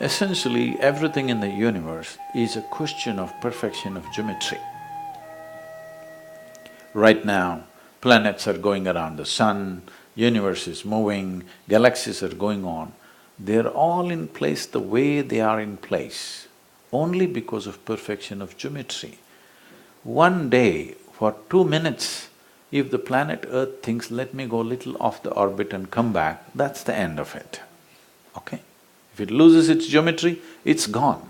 Essentially, everything in the universe is a question of perfection of geometry. Right now, planets are going around the sun, universe is moving, galaxies are going on. They're all in place the way they are in place, only because of perfection of geometry. One day, for 2 minutes, if the planet Earth thinks, let me go little off the orbit and come back, that's the end of it, okay? If it loses its geometry, it's gone.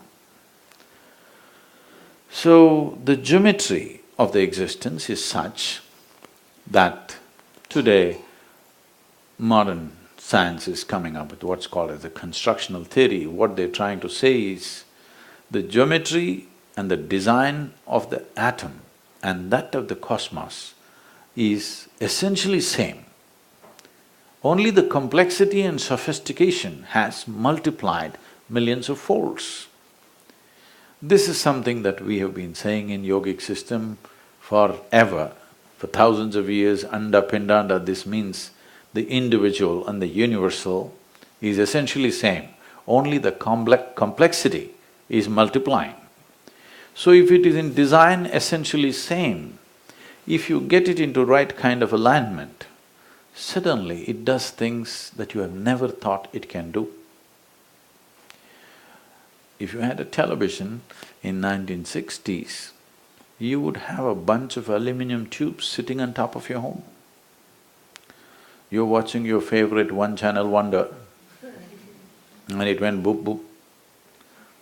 So, the geometry of the existence is such that today modern science is coming up with what's called as the constructional theory. What they're trying to say is, the geometry and the design of the atom and that of the cosmos is essentially same. Only the complexity and sophistication has multiplied millions of folds. This is something that we have been saying in yogic system forever, for thousands of years, anda pindanda. This means the individual and the universal is essentially same, only the complexity is multiplying. So if it is in design essentially same, if you get it into right kind of alignment, suddenly it does things that you have never thought it can do. If you had a television in 1960s, you would have a bunch of aluminum tubes sitting on top of your home. You're watching your favorite one-channel wonder and it went boop boop.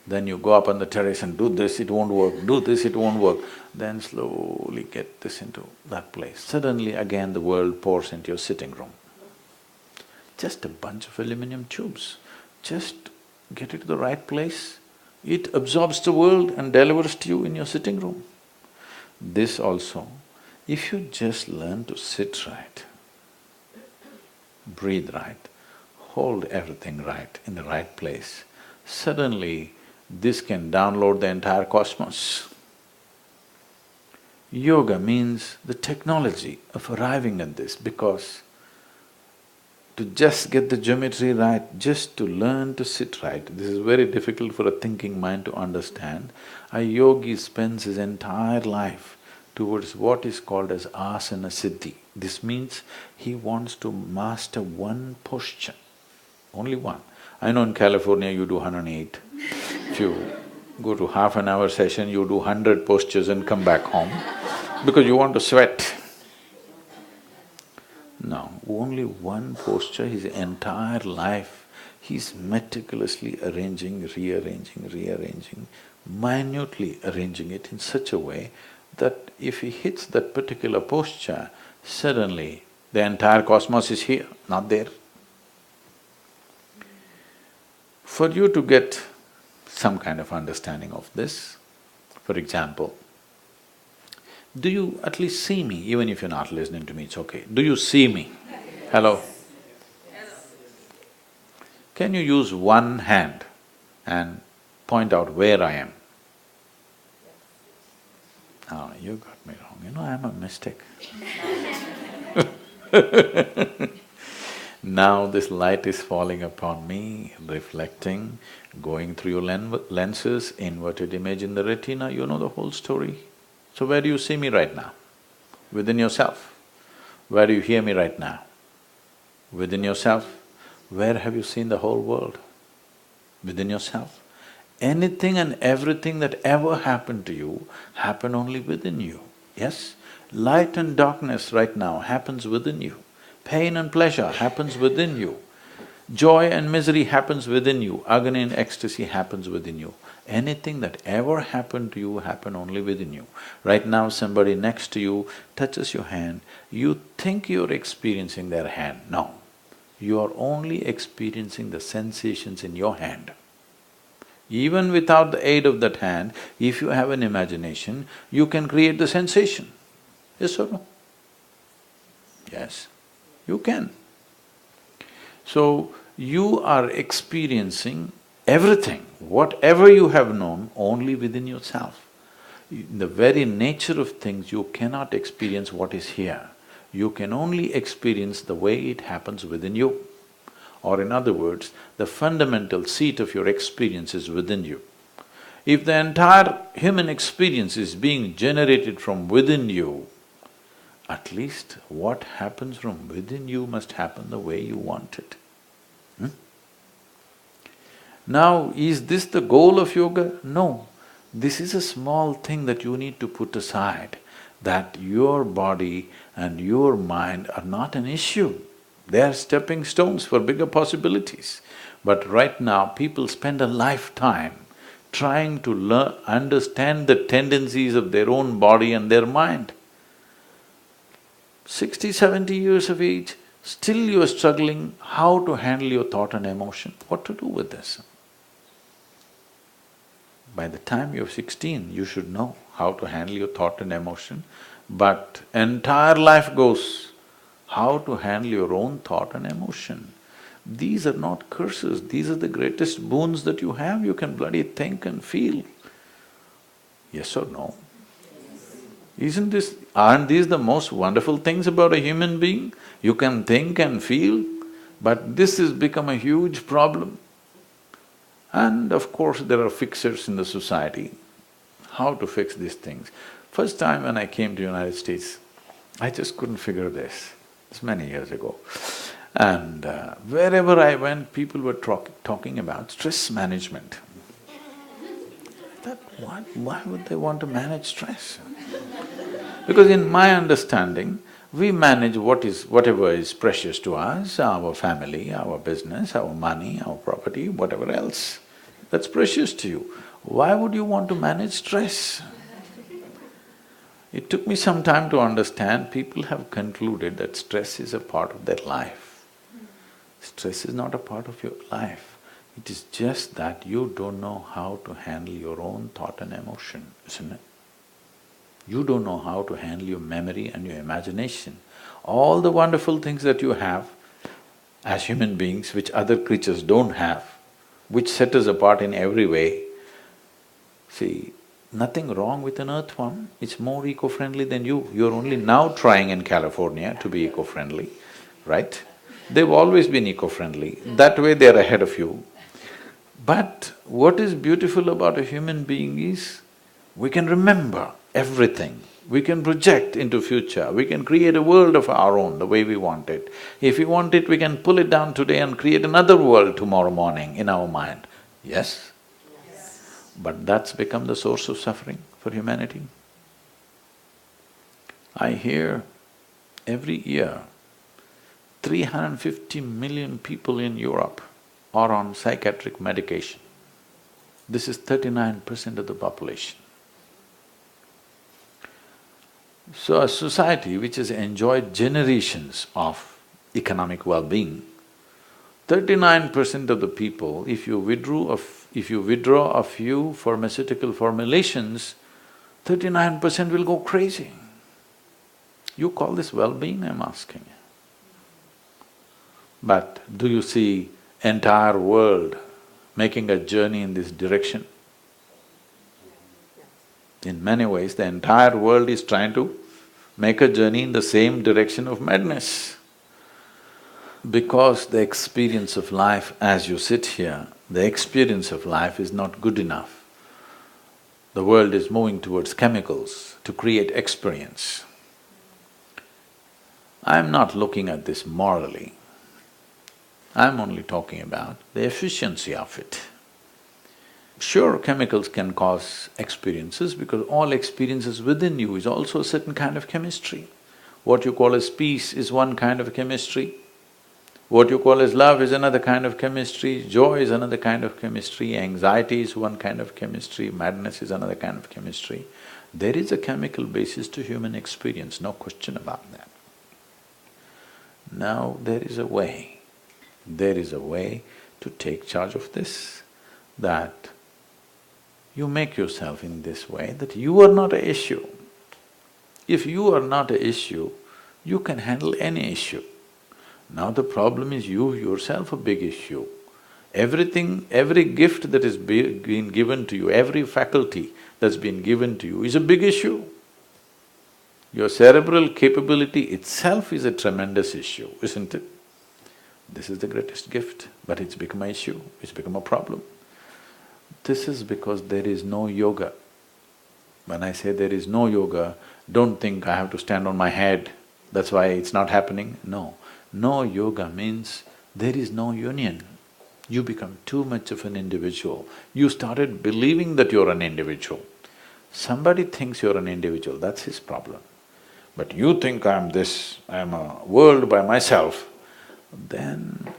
Then you go up on the terrace and do this, it won't work, do this, it won't work. Then slowly get this into that place. Suddenly again the world pours into your sitting room. Just a bunch of aluminum tubes. Just get it to the right place, it absorbs the world and delivers to you in your sitting room. This also, if you just learn to sit right, breathe right, hold everything right in the right place, suddenly this can download the entire cosmos. Yoga means the technology of arriving at this, because to just get the geometry right, just to learn to sit right, this is very difficult for a thinking mind to understand. A yogi spends his entire life towards what is called as asana siddhi. This means he wants to master one posture, only one. I know in California you do 108. If you go to half an hour session, you do 100 postures and come back home because you want to sweat. No, only one posture his entire life, he's meticulously arranging, rearranging, minutely arranging it in such a way that if he hits that particular posture, suddenly the entire cosmos is here, not there. For you to get some kind of understanding of this, for example, do you at least see me? Even if you're not listening to me, it's okay. Do you see me? Hello? Can you use one hand and point out where I am? Oh, you got me wrong. You know, I'm a mystic. Now this light is falling upon me, reflecting, going through your lenses, inverted image in the retina, you know the whole story. So where do you see me right now? Within yourself. Where do you hear me right now? Within yourself. Where have you seen the whole world? Within yourself. Anything and everything that ever happened to you happened only within you, yes? Light and darkness right now happens within you. Pain and pleasure happens within you. Joy and misery happens within you. Agony and ecstasy happens within you. Anything that ever happened to you happened only within you. Right now somebody next to you touches your hand, you think you're experiencing their hand. No, you are only experiencing the sensations in your hand. Even without the aid of that hand, if you have an imagination, you can create the sensation. Yes or no? Yes, you can. So, you are experiencing everything, whatever you have known, only within yourself. In the very nature of things, you cannot experience what is here. You can only experience the way it happens within you. Or in other words, the fundamental seat of your experience is within you. If the entire human experience is being generated from within you, at least what happens from within you must happen the way you want it. Now, is this the goal of yoga? No. This is a small thing that you need to put aside, that your body and your mind are not an issue. They are stepping stones for bigger possibilities. But right now, people spend a lifetime trying to understand the tendencies of their own body and their mind. 60, 70 years of age, still you are struggling how to handle your thought and emotion. What to do with this? By the time you're 16, you should know how to handle your thought and emotion, but entire life goes how to handle your own thought and emotion. These are not curses, these are the greatest boons that you have. You can bloody think and feel. Yes or no? Aren't these the most wonderful things about a human being? You can think and feel, but this has become a huge problem. And of course, there are fixers in the society. How to fix these things? First time when I came to United States, I just couldn't figure this. It's many years ago. And wherever I went, people were talking about stress management. I thought, what? Why would they want to manage stress? Because in my understanding, we manage whatever is precious to us, our family, our business, our money, our property, whatever else that's precious to you. Why would you want to manage stress? It took me some time to understand, people have concluded that stress is a part of their life. Stress is not a part of your life. It is just that you don't know how to handle your own thought and emotion, isn't it? You don't know how to handle your memory and your imagination. All the wonderful things that you have as human beings, which other creatures don't have, which set us apart in every way. See, nothing wrong with an earthworm, it's more eco-friendly than you. You're only now trying in California to be eco-friendly, right? They've always been eco-friendly, that way they're ahead of you. But what is beautiful about a human being is, we can remember everything, we can project into future, we can create a world of our own the way we want it. If we want it, we can pull it down today and create another world tomorrow morning in our mind. Yes? Yes. But that's become the source of suffering for humanity. I hear every year 350 million people in Europe are on psychiatric medication. This is 39% of the population. So a society which has enjoyed generations of economic well-being, 39% of the people, if you withdraw a few pharmaceutical formulations, 39% will go crazy. You call this well-being, I'm asking you. But do you see entire world making a journey in this direction? In many ways, the entire world is trying to make a journey in the same direction of madness. Because the experience of life, as you sit here, the experience of life is not good enough. The world is moving towards chemicals to create experience. I'm not looking at this morally. I'm only talking about the efficiency of it. Sure, chemicals can cause experiences because all experiences within you is also a certain kind of chemistry. What you call as peace is one kind of chemistry. What you call as love is another kind of chemistry, joy is another kind of chemistry, anxiety is one kind of chemistry, madness is another kind of chemistry. There is a chemical basis to human experience, no question about that. Now there is a way to take charge of this, that you make yourself in this way that you are not an issue. If you are not an issue, you can handle any issue. Now the problem is you yourself a big issue. Everything, every gift that has been given to you, every faculty that's been given to you is a big issue. Your cerebral capability itself is a tremendous issue, isn't it? This is the greatest gift, but it's become an issue, it's become a problem. This is because there is no yoga. When I say there is no yoga, don't think I have to stand on my head, that's why it's not happening. No. No yoga means there is no union. You become too much of an individual. You started believing that you're an individual. Somebody thinks you're an individual, that's his problem. But you think I'm this, I'm a world by myself, then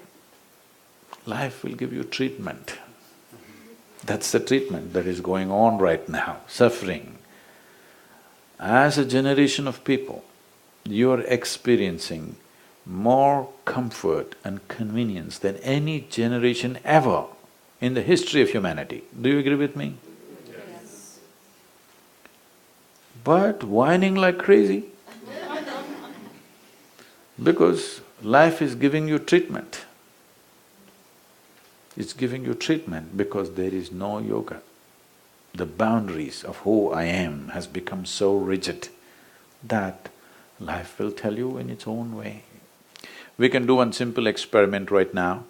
life will give you treatment. That's the treatment that is going on right now, suffering. As a generation of people, you're experiencing more comfort and convenience than any generation ever in the history of humanity. Do you agree with me? Yes. But whining like crazy because life is giving you treatment. It's giving you treatment because there is no yoga. The boundaries of who I am has become so rigid that life will tell you in its own way. We can do one simple experiment right now.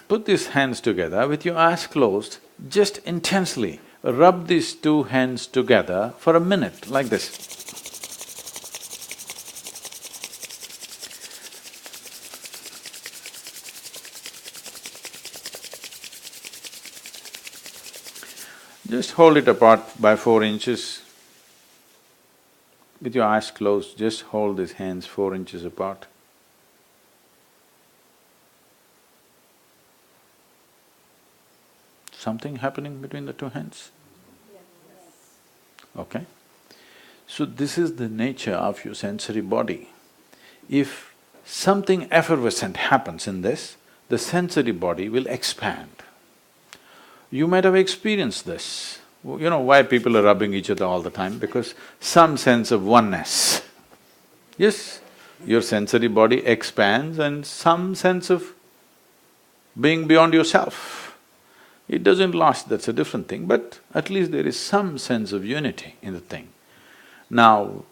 Put these hands together with your eyes closed, just intensely rub these two hands together for a minute, like this. Just hold it apart by 4 inches. With your eyes closed, just hold these hands 4 inches apart. Something happening between the two hands? Okay? So this is the nature of your sensory body. If something effervescent happens in this, the sensory body will expand. You might have experienced this. You know why people are rubbing each other all the time? Because some sense of oneness. Yes, your sensory body expands and some sense of being beyond yourself. It doesn't last, that's a different thing, but at least there is some sense of unity in the thing. Now,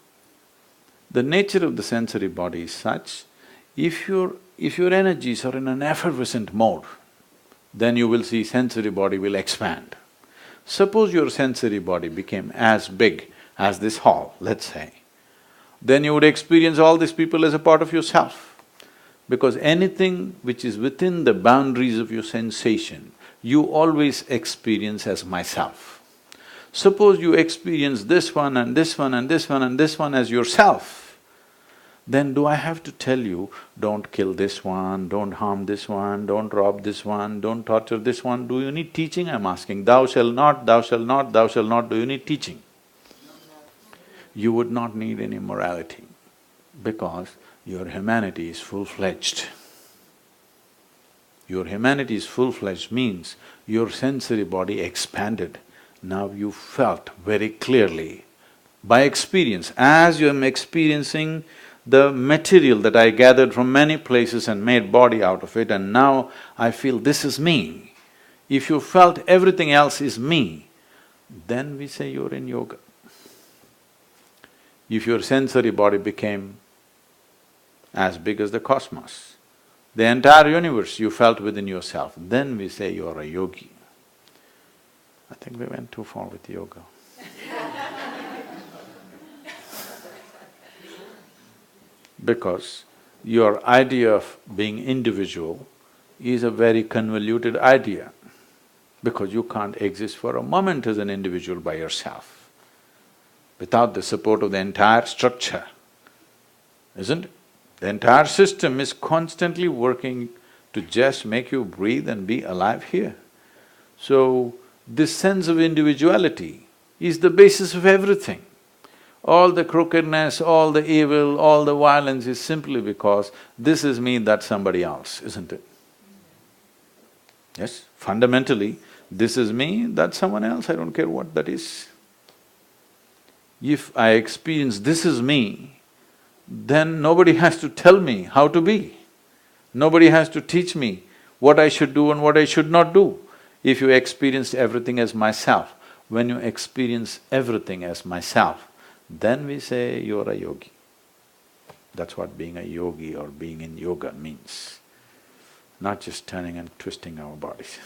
the nature of the sensory body is such, if your energies are in an effervescent mode, then you will see sensory body will expand. Suppose your sensory body became as big as this hall, let's say, then you would experience all these people as a part of yourself. Because anything which is within the boundaries of your sensation, you always experience as myself. Suppose you experience this one and this one and this one and this one as yourself, then do I have to tell you, don't kill this one, don't harm this one, don't rob this one, don't torture this one? Do you need teaching? I'm asking. Thou shalt not, thou shalt not, thou shalt not, do you need teaching? You would not need any morality because your humanity is full-fledged. Your humanity is full-fledged means your sensory body expanded. Now you felt very clearly, by experience, as you am experiencing the material that I gathered from many places and made body out of it, and now I feel this is me. If you felt everything else is me, then we say you're in yoga. If your sensory body became as big as the cosmos, the entire universe you felt within yourself, then we say you're a yogi. I think we went too far with yoga. Because your idea of being individual is a very convoluted idea, because you can't exist for a moment as an individual by yourself, without the support of the entire structure, isn't it? The entire system is constantly working to just make you breathe and be alive here. So, this sense of individuality is the basis of everything. All the crookedness, all the evil, all the violence is simply because this is me, that's somebody else, isn't it? Yes, fundamentally, this is me, that's someone else, I don't care what that is. If I experience this is me, then nobody has to tell me how to be. Nobody has to teach me what I should do and what I should not do. If you experience everything as myself, when you experience everything as myself, then we say you're a yogi. That's what being a yogi or being in yoga means. not just turning and twisting our bodies.